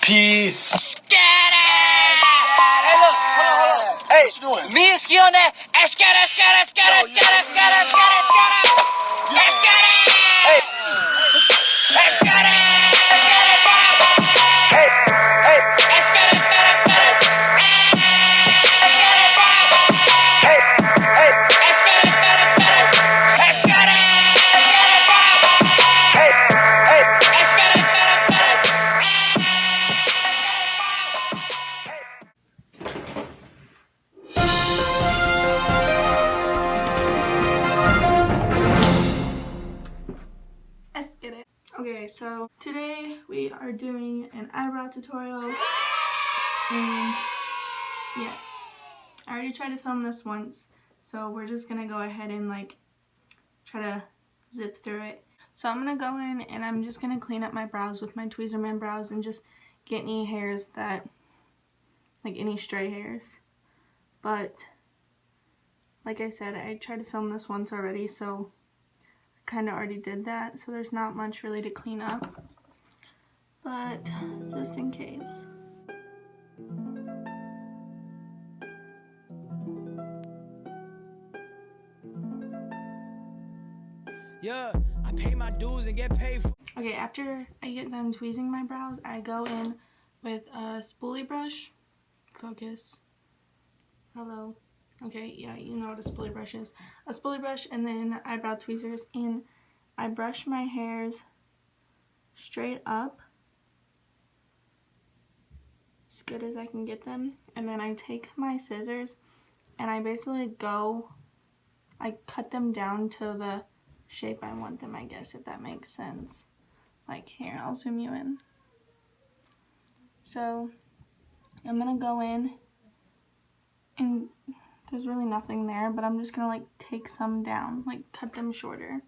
Peace. Get it! Hey, look, hold on. Hey, what you doing? Me and Ski on that. Get it. Okay, so today we are doing an eyebrow tutorial, and yes, I already tried to film this once, so we're just gonna go ahead and try to zip through it. So I'm gonna go in and I'm just gonna clean up my brows with my Tweezerman brows and just get any hairs that, any stray hairs. But like I said, I tried to film this once already, so kind of already did that, so there's not much really to clean up, but just in case. Yeah, I pay my dues and get paid for. Okay, after I get done tweezing my brows, I go in with a spoolie brush. Focus. Hello. Okay, yeah, you know what a spoolie brush is. A spoolie brush and then eyebrow tweezers, and I brush my hairs straight up as good as I can get them, and then I take my scissors and I basically I cut them down to the shape I want them, I guess, if that makes sense. Like here, I'll zoom you in. So I'm gonna go in, and there's really nothing there, but I'm just gonna take some down, cut them shorter,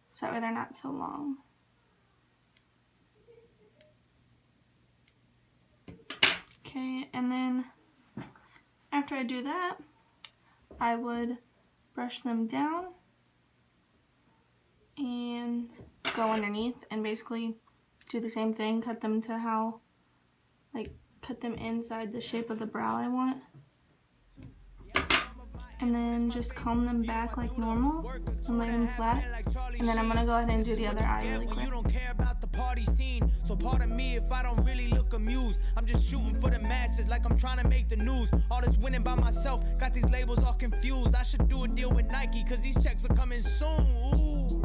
so that way they're not so long. Okay, and then after I do that, I would brush them down and go underneath and basically do the same thing, cut them to how, cut them inside the shape of the brow I want. And then just comb them back like normal and lay them flat. And then I'm gonna go ahead and do the other eye really quick. You don't care about the party scene, so pardon me if I don't really look amused. I'm just shooting for the masses like I'm trying to make the news. All this winning by myself, got these labels all confused. I should do a deal with Nike, cause these checks are coming soon. Ooh.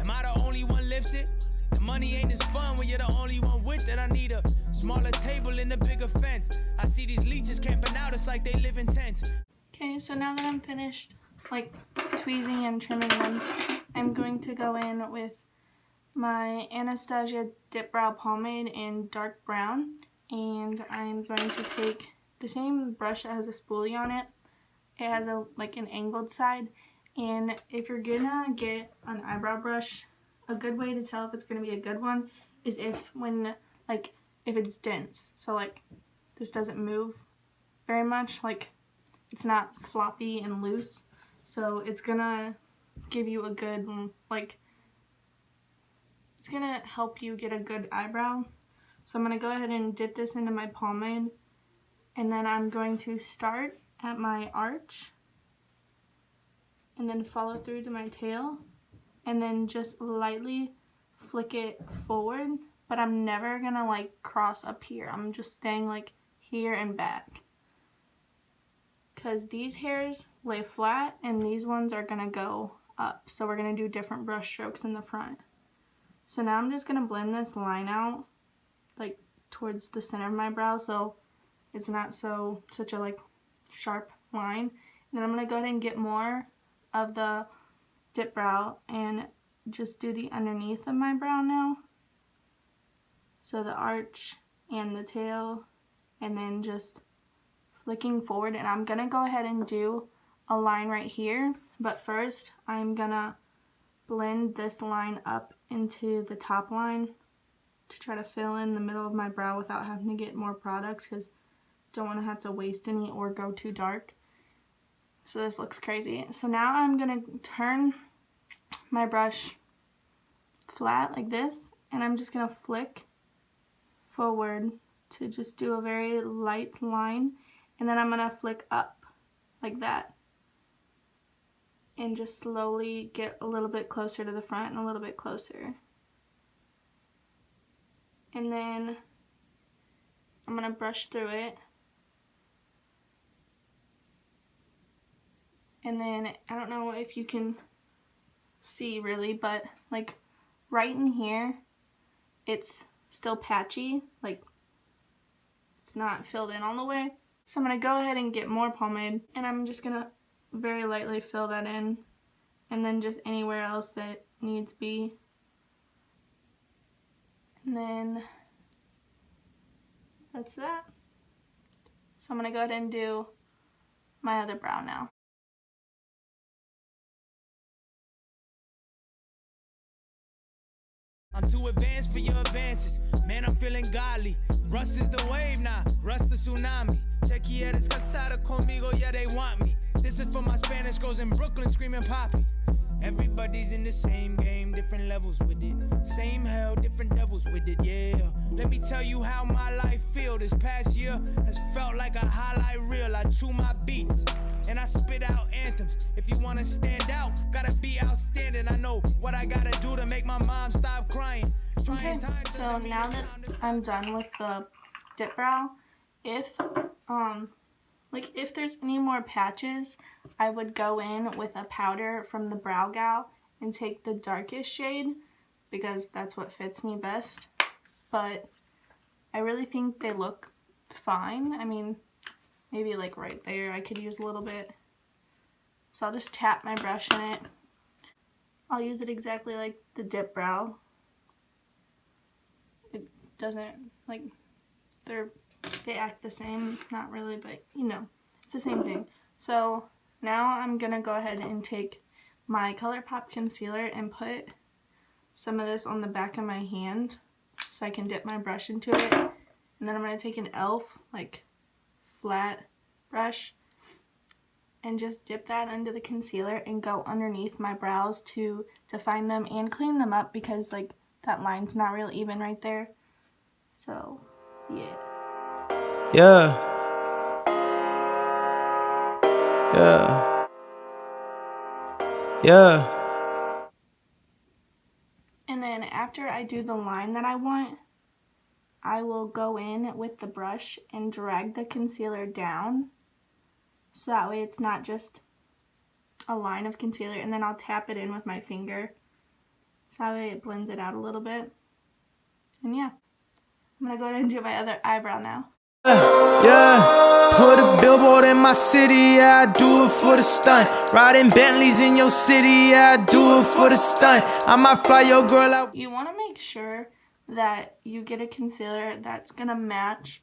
Am I the only one lifted? The money ain't as fun when you're the only one with it. I need a smaller table and a bigger fence. I see these leeches camping out, it's like they live in tents. Okay, so now that I'm finished tweezing and trimming them, I'm going to go in with my Anastasia Dip Brow Pomade in dark brown, and I'm going to take the same brush that has a spoolie on it. It has an angled side, and if you're gonna get an eyebrow brush, a good way to tell if it's gonna be a good one is if it's dense. So this doesn't move very much, it's not floppy and loose, so it's gonna give you a good, it's gonna help you get a good eyebrow. So I'm gonna go ahead and dip this into my pomade, and then I'm going to start at my arch and then follow through to my tail, and then just lightly flick it forward, but I'm never gonna cross up here. I'm just staying here and back, because these hairs lay flat and these ones are gonna go up. So we're gonna do different brush strokes in the front. So now I'm just gonna blend this line out towards the center of my brow, so it's not such a sharp line. And then I'm gonna go ahead and get more of the dip brow and just do the underneath of my brow now. So the arch and the tail, and then just flicking forward, and I'm gonna go ahead and do a line right here, but first I'm gonna blend this line up into the top line to try to fill in the middle of my brow without having to get more products, because don't want to have to waste any or go too dark. So this looks crazy. So now I'm gonna turn my brush flat like this, and I'm just gonna flick forward to just do a very light line, and then I'm going to flick up like that and just slowly get a little bit closer to the front and a little bit closer. And then I'm going to brush through it. And then, I don't know if you can see really, but like right in here, it's still patchy, like it's not filled in all the way. So I'm going to go ahead and get more pomade, and I'm just going to very lightly fill that in, and then just anywhere else that needs be. And then that's that. So I'm going to go ahead and do my other brow now. I'm too advanced for your advances. Man, I'm feeling godly. Russ is the wave now. Russ the tsunami. Te quieres casar conmigo? Yeah, they want me. This is for my Spanish girls in Brooklyn screaming poppy. Everybody's in the same game, different levels with it. Same hell, different devils with it, yeah. Let me tell you how my life feel. This past year has felt like a highlight reel. I chew my beats and I spit out anthems. If you wanna stand out, gotta be outstanding. I know what I gotta do to make my mom stop crying. Okay, so now that I'm done with the dip brow, if there's any more patches, I would go in with a powder from the Brow Gal and take the darkest shade, because that's what fits me best. But I really think they look fine. I mean, maybe like right there I could use a little bit. So I'll just tap my brush in it. I'll use it exactly like the dip brow. It doesn't, like, they act the same, not really, but you know, it's the same thing. So now I'm gonna go ahead and take my ColourPop concealer and put some of this on the back of my hand so I can dip my brush into it. And then I'm gonna take an e.l.f. like flat brush and just dip that into the concealer and go underneath my brows to define them and clean them up, because like that line's not real even right there. So yeah. Yeah. And then after I do the line that I want, I will go in with the brush and drag the concealer down, so that way it's not just a line of concealer, and then I'll tap it in with my finger so that way it blends it out a little bit. And yeah, I'm gonna go ahead and do my other eyebrow now. Yeah, put a billboard in my city, yeah, I do it for the stunt. Riding Bentleys in your city, yeah, I do it for the stunt. I might fly your girl out. You want to make sure that you get a concealer that's gonna match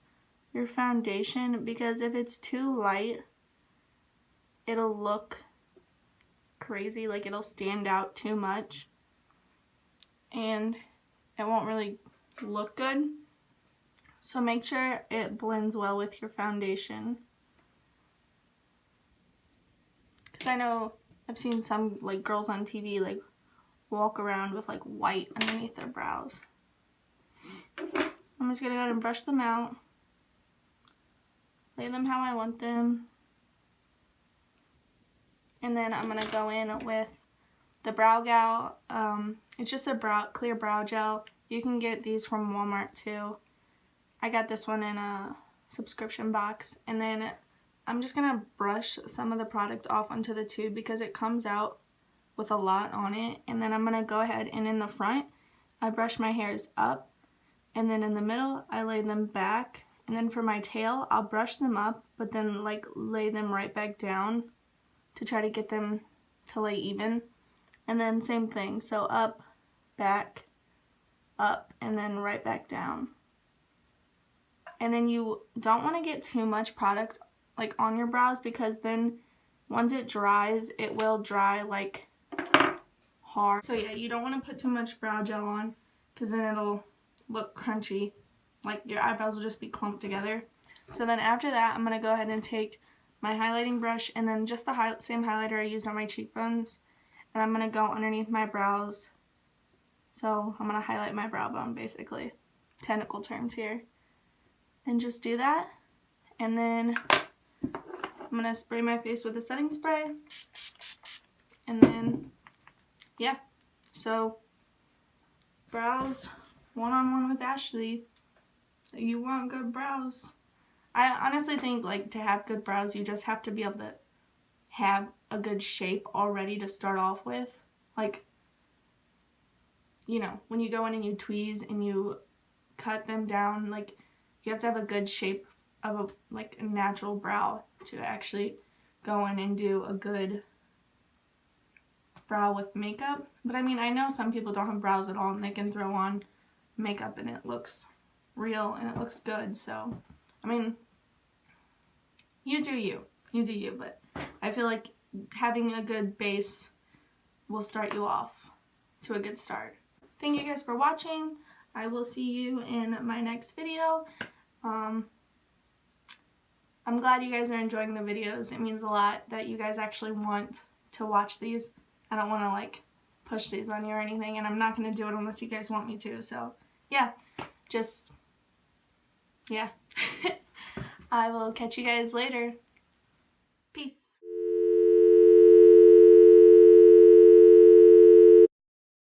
your foundation, because if it's too light, it'll look crazy, like it'll stand out too much and it won't really look good. So make sure it blends well with your foundation, because I know I've seen some like girls on TV like walk around with like white underneath their brows. I'm just gonna go ahead and brush them out, lay them how I want them, and then I'm gonna go in with the Brow Gal. It's just a clear brow gel. You can get these from Walmart too. I got this one in a subscription box. And then I'm just going to brush some of the product off onto the tube because it comes out with a lot on it. And then I'm going to go ahead and in the front, I brush my hairs up. And then in the middle, I lay them back. And then for my tail, I'll brush them up, but then like lay them right back down to try to get them to lay even. And then same thing. So up, back, up, and then right back down. And then you don't want to get too much product like on your brows, because then once it dries, it will dry like hard. So yeah, you don't want to put too much brow gel on, because then it'll look crunchy. Like your eyebrows will just be clumped together. So then after that, I'm going to go ahead and take my highlighting brush and then just the same highlighter I used on my cheekbones. And I'm going to go underneath my brows. So I'm going to highlight my brow bone basically. Technical terms here. and just do that. And then I'm going to spray my face with a setting spray. And then, yeah. So, brows one-on-one with Ashley. You want good brows. I honestly think, like, to have good brows, you just have to be able to have a good shape already to start off with. Like, you know, when you go in and you tweeze and you cut them down, like, you have to have a good shape of a natural brow to actually go in and do a good brow with makeup. But I mean, I know some people don't have brows at all and they can throw on makeup and it looks real and it looks good. So, I mean, you do you, but I feel like having a good base will start you off to a good start. Thank you guys for watching. I will see you in my next video. I'm glad you guys are enjoying the videos. It means a lot that you guys actually want to watch these. I don't want to like push these on you or anything, and I'm not going to do it unless you guys want me to. So yeah, I will catch you guys later. Peace.